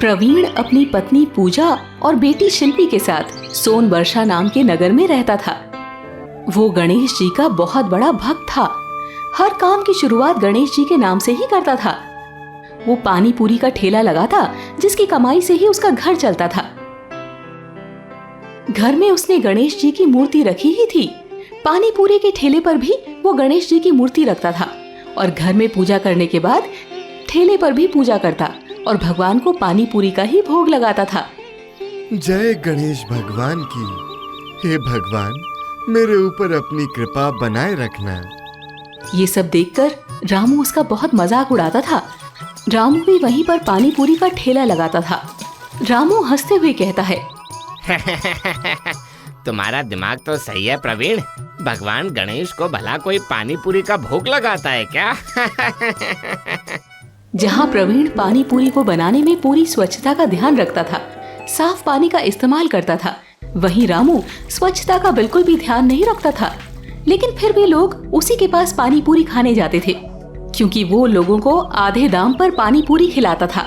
प्रवीण अपनी पत्नी पूजा और बेटी शिल्पी के साथ सोनवर्षा नाम के नगर में रहता था। वो गणेश जी का बहुत बड़ा भक्त था। हर काम की शुरुआत गणेश जी के नाम से ही करता था। वो पानी पूरी का ठेला लगाता, जिसकी कमाई से ही उसका घर चलता था। घर में उसने गणेश जी की मूर्ति रखी ही थी। पानी पूरी के ठेले पर भी वो गणेश जी की मूर्ति रखता था और घर में पूजा करने के बाद ठेले पर भी पूजा करता और भगवान को पानी पूरी का ही भोग लगाता था। जय गणेश भगवान की। हे भगवान, मेरे ऊपर अपनी कृपा बनाए रखना। ये सब देखकर रामू उसका बहुत मजाक उड़ाता था। रामू भी वहीं पर पानी पूरी का ठेला लगाता था। रामू हंसते हुए कहता है, तुम्हारा दिमाग तो सही है प्रवीण। भगवान गणेश को भला कोई पानी पूरी का भोग लगाता है क्या? जहाँ प्रवीण पानी पूरी को बनाने में पूरी स्वच्छता का ध्यान रखता था, साफ पानी का इस्तेमाल करता था, वहीं रामू स्वच्छता का बिल्कुल भी ध्यान नहीं रखता था। लेकिन फिर भी लोग उसी के पास पानी पूरी खाने जाते थे, क्योंकि वो लोगों को आधे दाम पर पानी पूरी खिलाता था।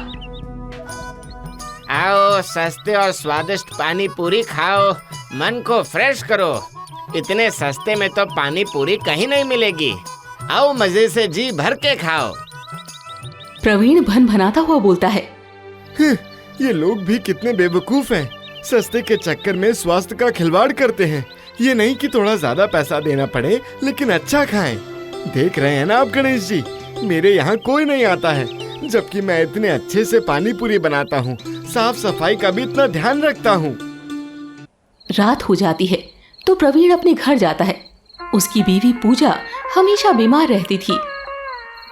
आओ, सस्ते और स्वादिष्ट पानी पूरी खाओ, मन को फ्रेश करो। इतने सस्ते में तो पानी पूरी कहीं नहीं मिलेगी। आओ, मजे से जी भर के खाओ। प्रवीण भन भनाता हुआ बोलता है, ये लोग भी कितने बेवकूफ हैं। सस्ते के चक्कर में स्वास्थ्य का खिलवाड़ करते हैं। ये नहीं कि थोड़ा ज्यादा पैसा देना पड़े, लेकिन अच्छा खाएं। देख रहे हैं ना आप गणेश जी, मेरे यहाँ कोई नहीं आता है, जबकि मैं इतने अच्छे से पानी पूरी बनाता हूँ। साफ सफाई का भी इतना ध्यान रखता हूँ। रात हो जाती है तो प्रवीण अपने घर जाता है। उसकी बीवी पूजा हमेशा बीमार रहती थी।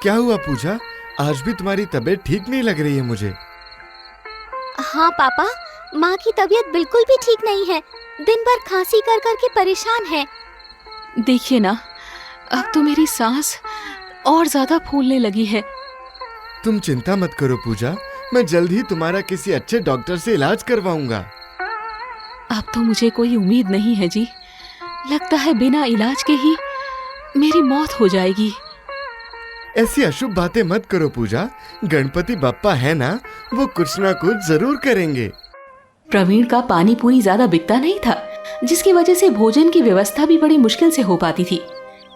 क्या हुआ पूजा, आज भी तुम्हारी तबीयत ठीक नहीं लग रही है मुझे। हाँ पापा, माँ की तबीयत बिल्कुल भी ठीक नहीं है। दिन भर खांसी कर कर के परेशान है। देखिए ना, अब तो मेरी सांस और ज्यादा फूलने लगी है। तुम चिंता मत करो पूजा, मैं जल्द ही तुम्हारा किसी अच्छे डॉक्टर से इलाज करवाऊंगा। अब तो मुझे कोई उम्मीद नहीं है जी। लगता है बिना इलाज के ही मेरी मौत हो जाएगी। ऐसी अशुभ बातें मत करो पूजा। गणपति बप्पा है ना, वो कुछ ना कुछ जरूर करेंगे। प्रवीण का पानी पूरी ज्यादा बिकता नहीं था, जिसकी वजह से भोजन की व्यवस्था भी बड़ी मुश्किल से हो पाती थी।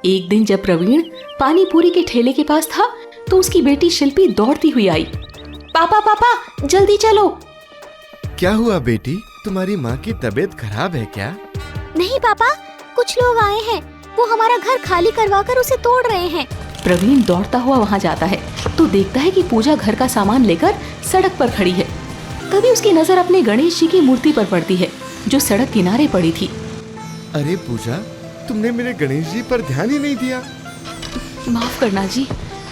एक दिन जब प्रवीण पानी पूरी के ठेले के पास था तो उसकी बेटी शिल्पी दौड़ती हुई आई। पापा पापा, जल्दी चलो। क्या हुआ बेटी, तुम्हारी माँ की तबीयत खराब है क्या? नहीं पापा, कुछ लोग आए हैं। वो हमारा घर खाली करवाकर उसे तोड़ रहे हैं। प्रवीण दौड़ता हुआ वहाँ जाता है तो देखता है कि पूजा घर का सामान लेकर सड़क पर खड़ी है। तभी उसकी नजर अपने गणेश जी की मूर्ति पर पड़ती है, जो सड़क किनारे पड़ी थी। अरे पूजा, तुमने मेरे गणेश जी पर ध्यान ही नहीं दिया। माफ करना जी,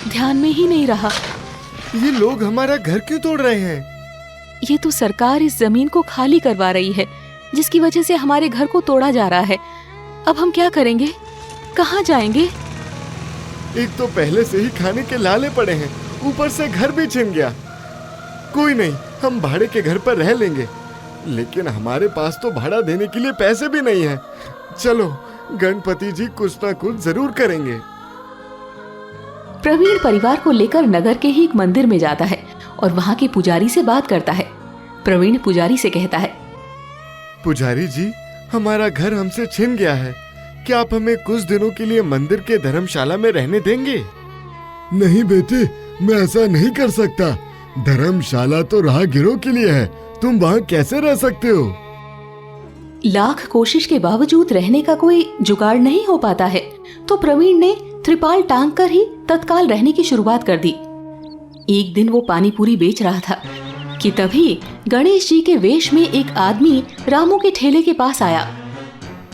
ध्यान में ही नहीं रहा। ये लोग हमारा घर क्यों तोड़ रहे हैं? ये तो सरकार इस जमीन को खाली करवा रही है, जिसकी वजह से हमारे घर को तोड़ा जा रहा है। अब हम क्या करेंगे, कहाँ जाएंगे? एक तो पहले से ही खाने के लाले पड़े हैं, ऊपर से घर भी छिन गया। कोई नहीं, हम भाड़े के घर पर रह लेंगे, लेकिन हमारे पास तो भाड़ा देने के लिए पैसे भी नहीं है। चलो, गणपति जी कुछ ना कुछ जरूर करेंगे। प्रवीण परिवार को लेकर नगर के ही एक मंदिर में जाता है और वहाँ के पुजारी से बात करता है। प्रवीण पुजारी से कहता है, पुजारी जी, हमारा घर हमसे छिन गया है। क्या आप हमें कुछ दिनों के लिए मंदिर के धर्मशाला में रहने देंगे? नहीं बेटे, मैं ऐसा नहीं कर सकता। धर्मशाला तो राहगीरों के लिए है, तुम वहाँ कैसे रह सकते हो? लाख कोशिश के बावजूद रहने का कोई जुगाड़ नहीं हो पाता है, तो प्रवीण ने त्रिपाल टांग कर ही तत्काल रहने की शुरुआत कर दी। एक दिन वो पानी पूरी बेच रहा था कि तभी गणेश जी के वेश में एक आदमी रामू के ठेले के पास आया।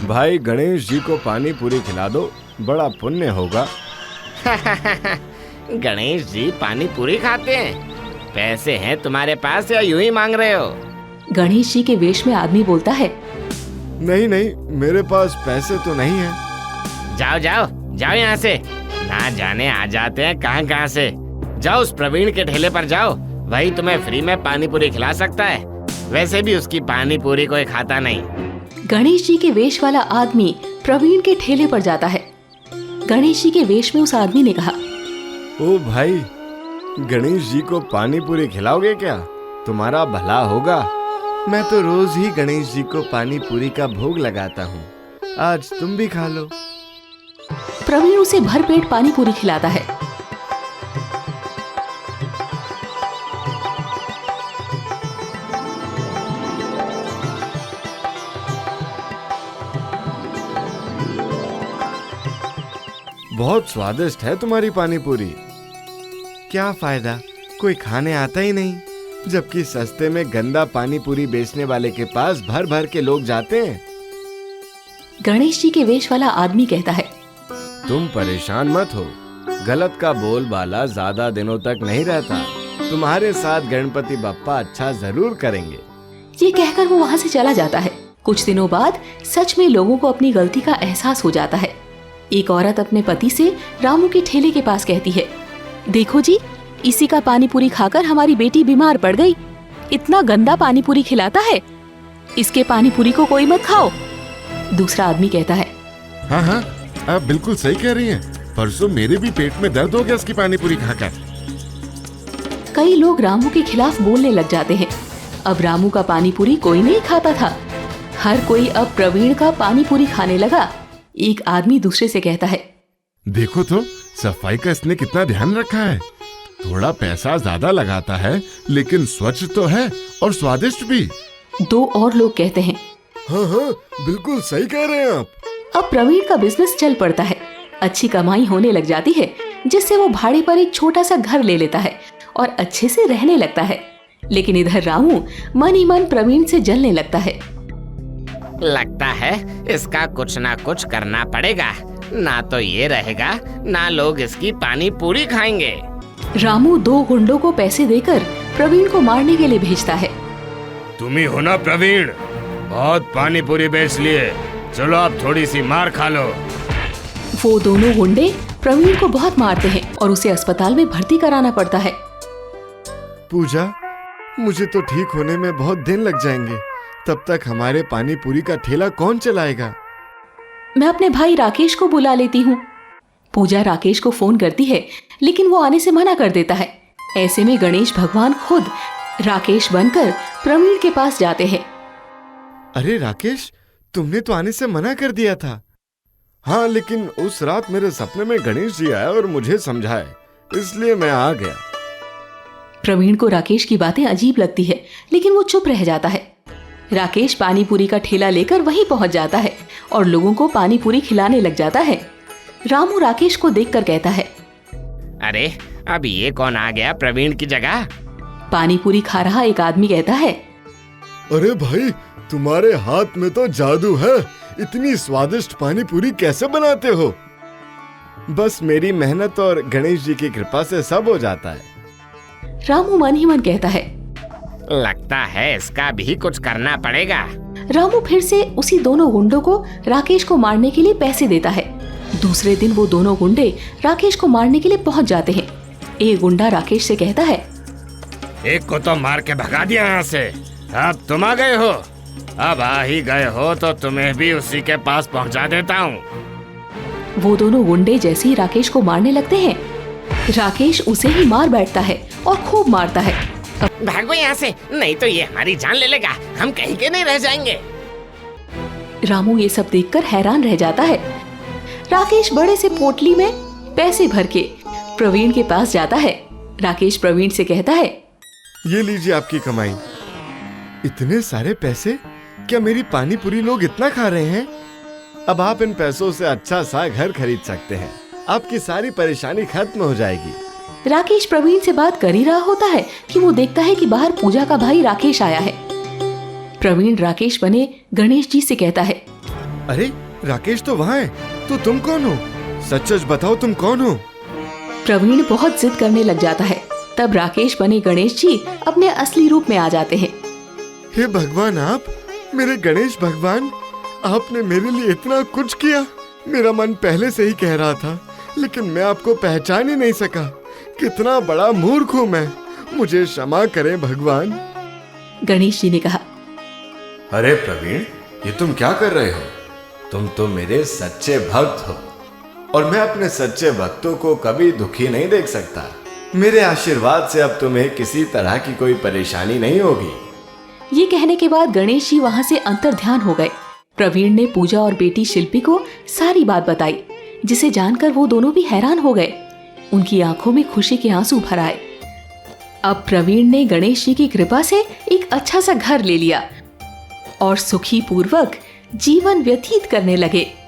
भाई, गणेश जी को पानी पूरी खिला दो, बड़ा पुण्य होगा। गणेश जी पानी पूरी खाते हैं? पैसे हैं तुम्हारे पास या यूं ही मांग रहे हो? गणेश जी के वेश में आदमी बोलता है, नहीं नहीं, मेरे पास पैसे तो नहीं है। जाओ जाओ जाओ यहाँ से, ना जाने आ जाते हैं कहाँ कहाँ से। जाओ उस प्रवीण के ठेले पर जाओ, वही तुम्हें फ्री में पानी पूरी खिला सकता है। वैसे भी उसकी पानी पूरी कोई खाता नहीं। गणेश जी के वेश वाला आदमी प्रवीण के ठेले पर जाता है। गणेश जी के वेश में उस आदमी ने कहा, ओ भाई, गणेश जी को पानी पूरी खिलाओगे क्या? तुम्हारा भला होगा। मैं तो रोज ही गणेश जी को पानी पूरी का भोग लगाता हूँ, आज तुम भी खा लो। प्रवीण उसे भरपेट पानी पूरी खिलाता है। बहुत स्वादिष्ट है तुम्हारी पानी पूरी। क्या फायदा, कोई खाने आता ही नहीं, जबकि सस्ते में गंदा पानी पूरी बेचने वाले के पास भर भर के लोग जाते हैं। गणेश जी के वेश वाला आदमी कहता है, तुम परेशान मत हो, गलत का बोलबाला ज्यादा दिनों तक नहीं रहता। तुम्हारे साथ गणपति बप्पा अच्छा जरूर करेंगे। ये कहकर वो वहाँ से चला जाता है। कुछ दिनों बाद सच में लोगों को अपनी गलती का एहसास हो जाता है। एक औरत अपने पति से रामू के ठेले के पास कहती है, देखो जी, इसी का पानी पूरी खाकर हमारी बेटी बीमार पड़ गई। इतना गंदा पानी पूरी खिलाता है, इसके पानी पूरी को कोई मत खाओ। दूसरा आदमी कहता है, हाँ हाँ, आप बिल्कुल सही कह रही हैं। परसों मेरे भी पेट में दर्द हो गया इसकी पानी पूरी खाकर। कई लोग रामू के खिलाफ बोलने लग जाते हैं। अब रामू का पानी पूरी कोई नहीं खाता था, हर कोई अब प्रवीण का पानी पूरी खाने लगा। एक आदमी दूसरे से कहता है, देखो तो सफाई का इसने कितना ध्यान रखा है। थोड़ा पैसा ज्यादा लगाता है, लेकिन स्वच्छ तो है और स्वादिष्ट भी। दो और लोग कहते हैं, हाँ हाँ, बिल्कुल सही कह रहे हैं आप। अब प्रवीण का बिजनेस चल पड़ता है, अच्छी कमाई होने लग जाती है, जिससे वो भाड़े पर एक छोटा सा घर ले लेता है और अच्छे से रहने लगता है। लेकिन इधर रामू मन ही मन प्रवीण से जलने लगता है। लगता है इसका कुछ ना कुछ करना पड़ेगा, ना तो ये रहेगा ना लोग इसकी पानी पूरी खाएंगे। रामू दो गुंडों को पैसे देकर प्रवीण को मारने के लिए भेजता है। तुम ही हो ना प्रवीण, बहुत पानी पूरी बेच लिए, चलो अब थोड़ी सी मार खा लो। वो दोनों गुंडे प्रवीण को बहुत मारते हैं और उसे अस्पताल में भर्ती कराना पड़ता है। पूजा, मुझे तो ठीक होने में बहुत दिन लग जाएंगे, तब तक हमारे पानी पूरी का ठेला कौन चलाएगा? मैं अपने भाई राकेश को बुला लेती हूँ। पूजा राकेश को फोन करती है, लेकिन वो आने से मना कर देता है। ऐसे में गणेश भगवान खुद राकेश बनकर प्रवीण के पास जाते हैं। अरे राकेश, तुमने तो आने से मना कर दिया था। हाँ, लेकिन उस रात मेरे सपने में गणेश जी आए और मुझे समझाए, इसलिए मैं आ गया। प्रवीण को राकेश की बातें अजीब लगती है, लेकिन वो चुप रह जाता है। राकेश पानी पूरी का ठेला लेकर वहीं पहुंच जाता है और लोगों को पानी पूरी खिलाने लग जाता है। रामू राकेश को देखकर कहता है, अरे अब ये कौन आ गया प्रवीण की जगह? पानी पूरी खा रहा एक आदमी कहता है, अरे भाई, तुम्हारे हाथ में तो जादू है, इतनी स्वादिष्ट पानी पूरी कैसे बनाते हो? बस मेरी मेहनत और गणेश जी की कृपा से सब हो जाता है। रामू मन ही मन कहता है, लगता है इसका भी कुछ करना पड़ेगा। रामू फिर से उसी दोनों गुंडों को राकेश को मारने के लिए पैसे देता है। दूसरे दिन वो दोनों गुंडे राकेश को मारने के लिए पहुंच जाते हैं। एक गुंडा राकेश से कहता है, एक को तो मार के भगा दिया यहाँ से, अब तुम आ गए हो। अब आ ही गए हो तो तुम्हें भी उसी के पास पहुँचा देता हूँ। वो दोनों गुंडे जैसे ही राकेश को मारने लगते हैं, राकेश उसे ही मार बैठता है और खूब मारता है। भागो यहाँ से, नहीं तो ये हमारी जान ले लेगा, हम कहीं के नहीं रह जाएंगे। रामू ये सब देखकर हैरान रह जाता है। राकेश बड़े से पोटली में पैसे भर के प्रवीण के पास जाता है। राकेश प्रवीण से कहता है, ये लीजिए आपकी कमाई। इतने सारे पैसे? क्या मेरी पानी पूरी लोग इतना खा रहे हैं? अब आप इन पैसों से अच्छा सा घर खरीद सकते हैं, आपकी सारी परेशानी खत्म हो जाएगी। राकेश प्रवीण से बात कर ही रहा होता है कि वो देखता है कि बाहर पूजा का भाई राकेश आया है। प्रवीण राकेश बने गणेश जी से कहता है, अरे राकेश तो वहाँ है, तो तुम कौन हो? सच सच बताओ, तुम कौन हो? प्रवीण बहुत जिद करने लग जाता है। तब राकेश बने गणेश जी अपने असली रूप में आ जाते हैं। हे भगवान, आप मेरे गणेश भगवान, आपने मेरे लिए इतना कुछ किया। मेरा मन पहले से ही कह रहा था, लेकिन मैं आपको पहचान ही नहीं सका। कितना बड़ा मूर्ख हूँ मैं, मुझे क्षमा करें भगवान। गणेश जी ने कहा, अरे प्रवीण, ये तुम क्या कर रहे हो? तुम तो मेरे सच्चे भक्त हो और मैं अपने सच्चे भक्तों को कभी दुखी नहीं देख सकता। मेरे आशीर्वाद से अब तुम्हें किसी तरह की कोई परेशानी नहीं होगी। ये कहने के बाद गणेश जी वहाँ से अंतर्ध्यान हो गए। प्रवीण ने पूजा और बेटी शिल्पी को सारी बात बताई, जिसे जानकर वो दोनों भी हैरान हो गए। उनकी आंखों में खुशी के आंसू भर आए। अब प्रवीण ने गणेश जी की कृपा से एक अच्छा सा घर ले लिया और सुखी पूर्वक जीवन व्यतीत करने लगे।